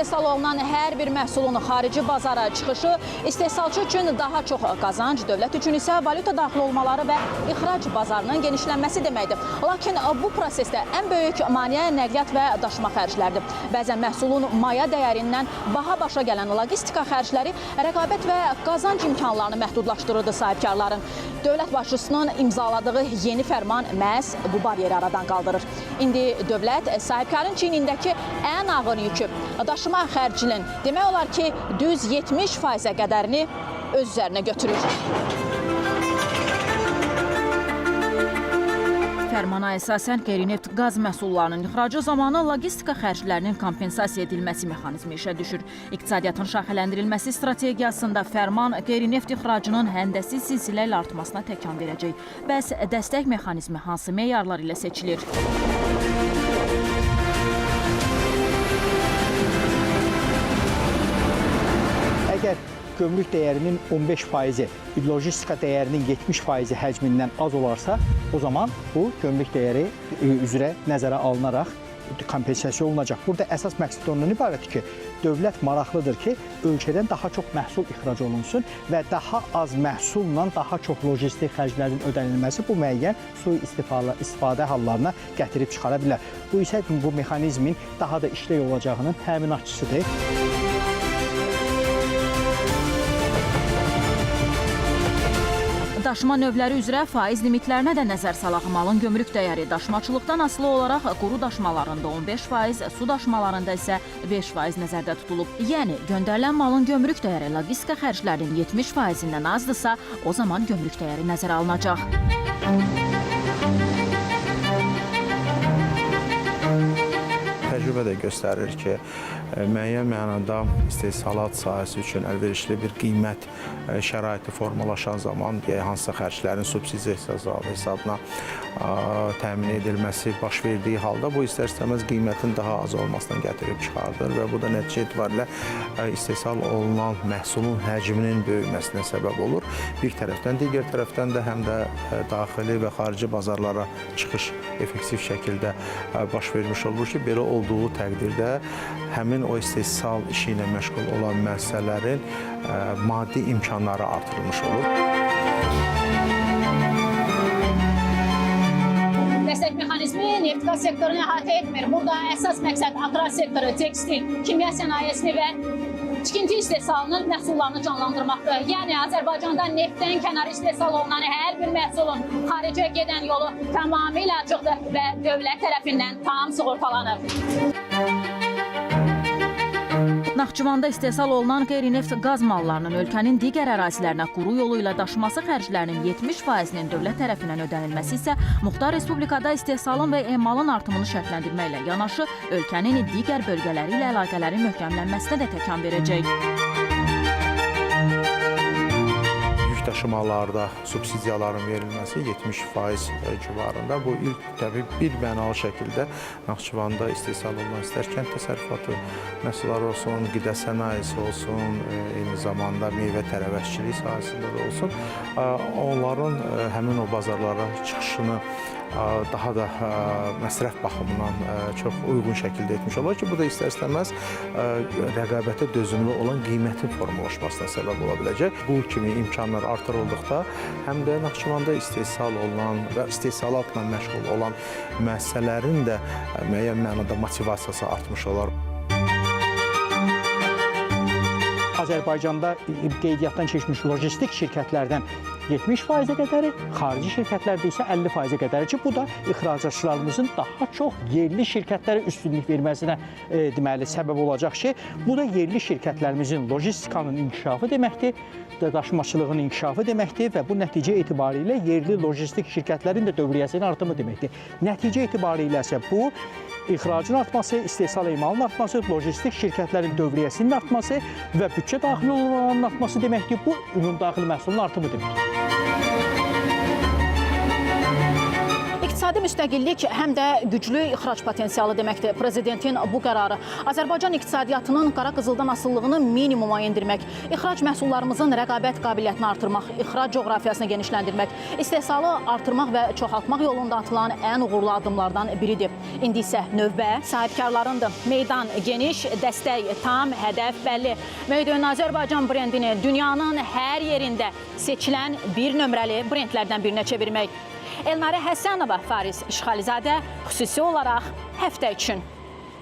istehsal olunan hər bir məhsulun xarici bazara çıxışı istehsalçı üçün daha çox qazanc, dövlət üçün isə valyuta daxil olmaları və ixrac bazarının genişlənməsi deməkdir. Lakin bu prosesdə ən böyük maneə nəqliyyat və daşıma xərcləridir. Bəzən məhsulun maya dəyərindən baha başa gələn logistika xərcləri rəqabət və qazanc imkanlarını məhdudlaşdırırdı sahibkarların. Dövlət başçısının imzaladığı yeni fərman məhz bu bariyeri aradan qaldırır. İndi dövlət sahibkarın çiynindəki ən ağır yükü, daşıma xərcinin demək olar ki, düz 70%-ə qədərini öz üzərinə götürür. Fərmana əsasən qeyri-neft qaz məhsullarının ixracı zamanı logistika xərclərinin kompensasiya edilməsi mexanizmi işə düşür. İqtisadiyyatın şaxələndirilməsi strategiyasında fərman qeyri-neft ixracının həndəsi silsilə ilə artmasına təkan verəcək. Bəs dəstək mexanizmi hansı meyarlar ilə seçilir? Əgər gömrük dəyərinin 15%, lojistika dəyərinin 70%-i həcmindən az olarsa, o zaman bu gömrük dəyəri üzrə nəzərə alınaraq kompensasiya olunacaq. Burada əsas məqsəd ondan ibarətdir ki, dövlət maraqlıdır ki, ölkədən daha çox məhsul ixrac olunsun və daha az məhsulla daha çox lojistik xərclərin ödənilməsi bu müəyyən sui-istifadə hallarına gətirib çıxara bilər. Bu isə bu mexanizmin daha da işlək olacağının təminatçısıdır. Daşıma növləri üzrə faiz limitlərinə də nəzər salaq. Malın gömrük dəyəri daşımaçılıqdan asılı olaraq quru daşımalarında 15%, su daşımalarında isə 5% nəzərdə tutulub. Yəni, göndərilən malın gömrük dəyəri logistika xərclərinin 70%-dən azdırsa, o zaman gömrük dəyəri nəzərə alınacaq. Təcrübə də göstərir ki, müəyyən mənada istehsalat sahəsi üçün əlverişli bir qiymət şəraiti formalaşan zaman hansısa xərclərin subsidiya hesabına təmin edilməsi baş verdiyi halda bu istər-istəməz qiymətin daha az olmasına gətirib çıxardır və bu da nəticə etibarilə istehsal olunan məhsulun həcminin böyüməsinə səbəb olur. Bir tərəfdən, digər tərəfdən də həm də daxili və xarici bazarlara çıxış effektiv şəkildə baş vermiş olur ki, belə olduğu təqdirdə həmin o istehsal işi ilə məşğul olan müəssisələrin maddi imkanları artırılmış olur. Dəstək mexanizmi neft-qaz sektorunu əhatə etmir. Burada əsas məqsəd aqrar sektoru, tekstil, kimya sənayesini və tikinti istehsalının məhsullarını canlandırmaqdır. Yəni, Azərbaycanda neftdən kənar istehsal olunan hər bir məhsulun xaricə gedən yolu tamamilə açıqdır və dövlət tərəfindən tam sığortalanır. Naxçıvanda istehsal olunan qeyri-neft qaz mallarının ölkənin digər ərazilərinə quru yolu ilə daşıması xərclərinin 70%-nin dövlət tərəfindən ödənilməsi isə Muxtar Respublikada istehsalın və emalın artımını şərtləndirməklə yanaşı, ölkənin digər bölgələri ilə əlaqələrin möhkəmlənməsinə də təkan verəcək. Daşımalarda subsidiyaların verilməsi 70% civarında. Bu ilk təbii bir mənalı şəkildə Naxçıvanda istehsal olunan istər kənd təsərrüfatı məhsulları olsun, qida sənayesi olsun, eyni zamanda meyvə tərəvəzçiliyi sahəsində də olsun, onların həmin o bazarlara çıxışını daha da məsrəf baxımından çox uyğun şəkildə etmiş olur ki, bu da istər-istəməz rəqabətə dözümlü olan qiymətin formalaşmasına səbəb ola biləcək. Bu kimi imkanlar artırıldıqda həm də Naxçıvanda istehsal olunan və istehsalatla məşğul olan müəssisələrin də müəyyən mənada motivasiyası artmış olar. Azərbaycanda qeydiyyatdan keçmiş lojistik şirkətlərdən 70%-ə qədəri, xarici şirkətlərdə isə 50%-ə qədəri ki, bu da ixracatçılarımızın daha çox yerli şirkətlərə üstünlük verməsinə deməli səbəb olacaq ki, bu da yerli şirkətlərimizin lojistikanın inkişafı deməkdir, daşımaçılığın inkişafı deməkdir və bu nəticə etibarilə yerli lojistik şirkətlərin də dövriyyəsinin artımı deməkdir. Nəticə etibarilə isə bu ixracın artması, istehsal emalının artması, lojistik şirkətlərin dövriyyəsinin artması və bütçə daxili olanların artması deməkdir. Bu, ümumdaxili məhsulun artımı deməkdir. İqtisadi müstəqillik həm də güclü ixrac potensialı deməkdir. Prezidentin bu qərarı Azərbaycan iqtisadiyyatının qara qızıldan asılılığını minimuma endirmək, ixrac məhsullarımızın rəqabət qabiliyyətini artırmaq, ixrac coğrafiyasını genişləndirmək, istehsalı artırmaq və çoxaltmaq yolunda atılan ən uğurlu addımlardan biridir. İndi isə növbə sahibkarlarındır. Meydan geniş, dəstək tam, hədəf bəlli. Made in Azərbaycan brendini dünyanın hər yerində seçilən bir nömrəli brendlərdən birinə çevirmək. Elnarə Həsənova, Fariz İşğalizadə, xüsusi olaraq həftə üçün.